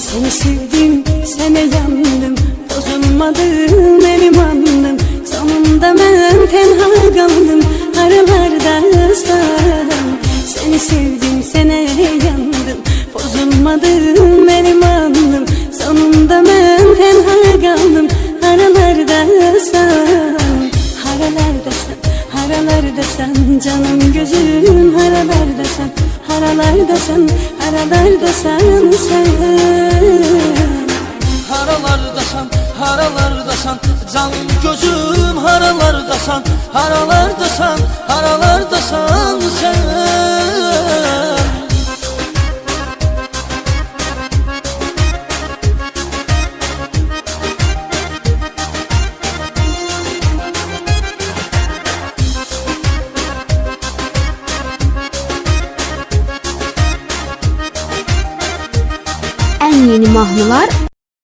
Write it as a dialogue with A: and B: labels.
A: Seni sevdim, sana yandım, bozulmadım elim andım. Sonunda ben tenha kaldım, aralarda ıslandım. Seni sevdim, sana yandım, bozulmadım elim andım. Sonunda ben tenha kaldım, aralarda ıslandım. Haralardasan canım gözüm, haralardasan, haralardasan, haralardasan sen.
B: Haralardasan canım gözüm, haralardasan, haralardasan, haralardasan sen.
C: En yeni mahnılar